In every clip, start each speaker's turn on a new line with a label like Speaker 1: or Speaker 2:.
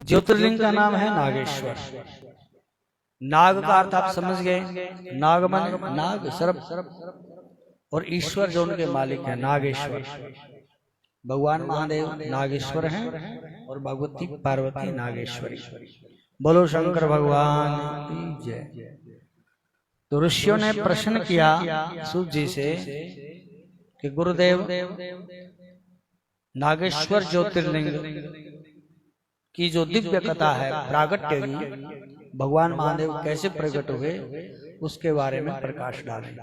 Speaker 1: ज्योतिर्लिंग का नाम है नागेश्वर। नाग का अर्थ आप समझ गए, नाग माने नाग सर्प, और ईश्वर जो उनके मालिक है नागेश्वर। भगवान महादेव नागेश्वर हैं और भगवती पार्वती नागेश्वरी। बोलो शंकर भगवान की जय। तो ऋषियों ने प्रश्न किया सूत जी से कि गुरुदेव, नागेश्वर ज्योतिर्लिंग की जो दिव्य कथा है प्रागट्य की, भगवान महादेव कैसे प्रकट हुए उसके बारे में प्रकाश डालें।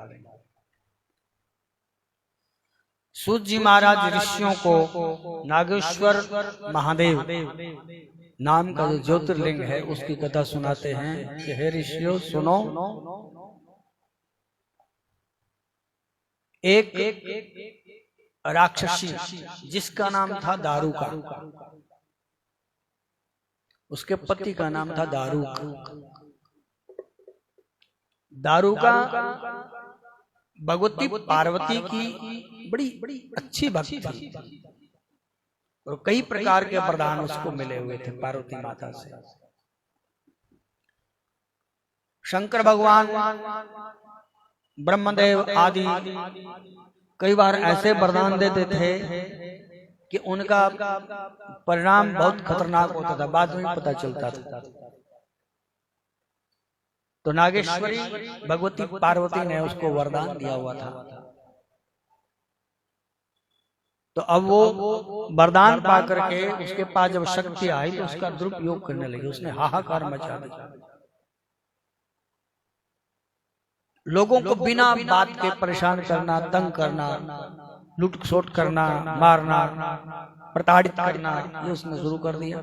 Speaker 1: सूत जी महाराज ऋषियों को नागेश्वर महादेव नाम का जो ज्योतिर्लिंग है उसकी कथा सुनाते हैं कि हे ऋषियों सुनो, एक राक्षसी जिसका नाम था दारुका, उसके पति का नाम था दारुक। दारुका भगवती पार्वती की बड़ी अच्छी भक्त थी और कई प्रकार के वरदान उसको मिले हुए थे पार्वती माता से। शंकर भगवान, ब्रह्मदेव आदि कई बार ऐसे वरदान देते थे कि उनका परिणाम बहुत खतरनाक होता था, बाद में पता चलता था। तो नागेश्वरी भगवती पार्वती ने उसको वरदान दिया हुआ था। तो अब वो वरदान पा करके उसके पास जब शक्ति आई तो उसका दुरुपयोग करने लगी, उसने हाहाकार मचा दिया। लोगों को बिना बात के परेशान करना, तंग करना, लूट-खसोट करना, मारना, प्रताड़ित करना, ये उसने शुरू कर दिया।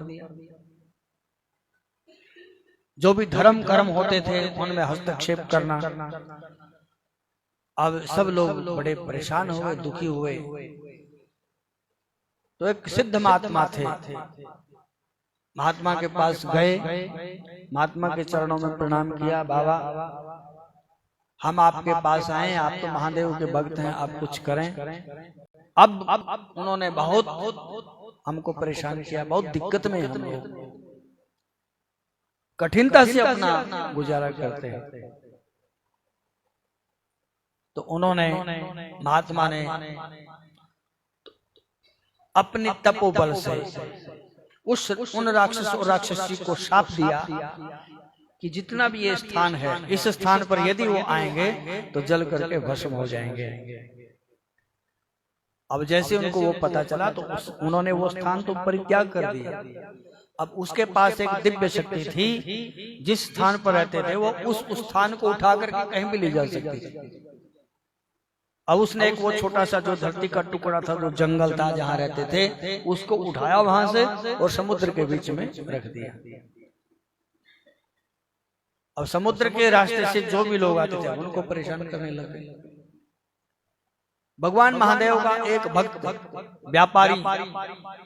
Speaker 1: जो भी धर्म कर्म होते थे उनमें हस्तक्षेप करना। अब सब लोग बड़े परेशान हुए, दुखी हुए। तो एक सिद्ध महात्मा थे, महात्मा के पास गए, महात्मा के चरणों में प्रणाम किया। बाबा, हम आपके पास आए, आप तो महादेव के भक्त हैं, आप कुछ करें। अब उन्होंने बहुत हमको परेशान किया, बहुत दिक्कत में हम लोग कठिनता से अपना गुजारा करते हैं। तो उन्होंने, महात्मा ने अपने तपोबल से उन राक्षस और राक्षसी को शाप दिया कि जितना भी ये स्थान है, इस स्थान पर यदि वो आएंगे तो जल करके भस्म हो जाएंगे। अब जैसे उनको वो पता चला तो उन्होंने वो स्थान तो परित्याग कर दिया। अब उसके पास एक दिव्य शक्ति थी, जिस स्थान पर रहते थे वो उस स्थान को उठा करके कहीं भी ले जा सकती थी। अब उसने एक वो छोटा सा जो धरती का टुकड़ा था, जो जंगल था जहां रहते थे, उसको उठाया वहां से और समुद्र के बीच में रख दिया। अब समुद्र के रास्ते से जो भी लोग आते थे उनको परेशान करने लगे। भगवान महादेव का एक भक्त, व्यापारी,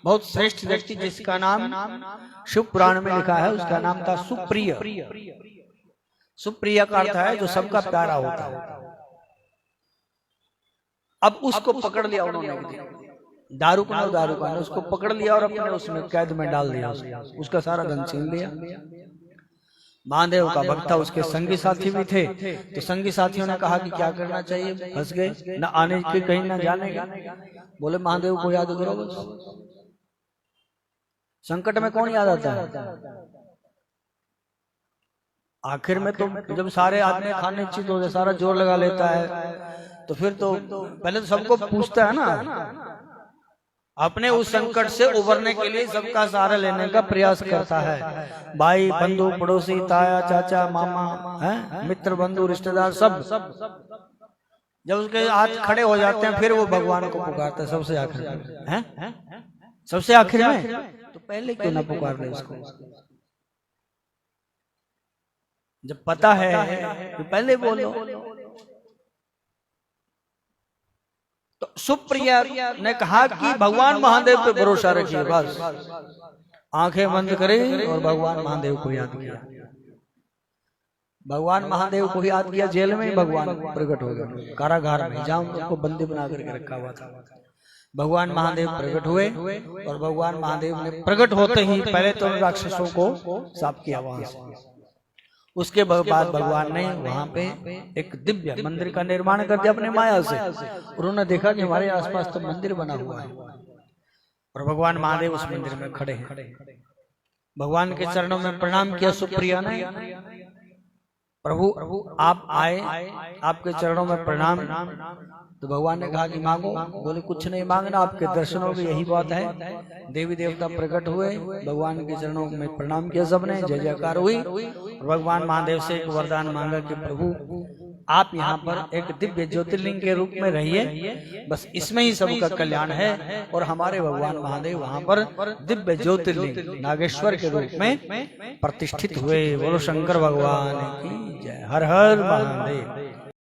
Speaker 1: बहुत श्रेष्ठ व्यक्ति जिसका नाम शिव पुराण में लिखा है, उसका नाम था सुप्रिय। सुप्रिय का अर्थ है जो सबका प्यारा होता है। अब उसको पकड़ लिया उन्होंने, दारुका ने उसको पकड़ लिया और अपने उसमें कैद में डाल दिया। उसका सारा धन छीन लिया। महादेव का भक्त था, उसके संगी साथी भी थे। तो संगी साथियों ने कहा कि क्या करना चाहिए, फंस गए, न आने के कहीं न जाने के। बोले महादेव को याद करो बस। संकट में कौन याद आता है? आखिर में तो जब सारे आदमी खाने चित हो जाए, सारा जोर लगा लेता है, तो फिर तो पहले तो सबको पूछता है ना, अपने उस संकट से उबरने के लिए सबका सहारा लेने का प्रयास करता है। भाई, बंधु, पड़ोसी, ताया, चाचा, मामा, है, मित्र, बंधु, रिश्तेदार, सब जब उसके हाथ खड़े हो जाते हैं फिर वो भगवान को पुकारता है सबसे आखिर में, है? सबसे आखिर में। तो पहले क्यों ना पुकार ले उसको? जब पता है तो पहले बोलो। तो सुप्रिया ने कहा कि भगवान महादेव पे भरोसा रखिए, बस आंखें बंद करें और भगवान महादेव को याद किया। भगवान महादेव को याद किया, जेल में भगवान प्रकट हो गए, कारागार में जहां उनको बंदी बना करके रखा हुआ था। भगवान महादेव प्रकट हुए और भगवान महादेव ने प्रकट होते ही पहले तो राक्षसों को साफ किया वहां से। उसके बाद भगवान ने वहां पे एक दिव्य मंदिर का निर्माण कर दिया अपने माया से। उन्होंने देखा कि हमारे आसपास तो मंदिर बना हुआ है और भगवान महादेव उस मंदिर में खड़े हैं। भगवान के चरणों में प्रणाम किया सुप्रिया ने, प्रभु आप आए, आपके चरणों में प्रणाम। तो भगवान ने कहा कि मांगो। बोले कुछ नहीं मांगना, आपके दर्शनों की यही बात है। देवी देवता प्रकट हुए, भगवान के चरणों में प्रणाम किया सबने, जय जयकार हुई। भगवान महादेव से एक वरदान मांगा कि प्रभु आप यहाँ पर एक दिव्य ज्योतिर्लिंग के रूप में रहिए, बस इसमें ही सबका कल्याण है। और हमारे भगवान महादेव वहाँ पर दिव्य ज्योतिर्लिंग नागेश्वर के रूप में प्रतिष्ठित हुए। बोलो शंकर भगवान की जय। हर हर महादेव।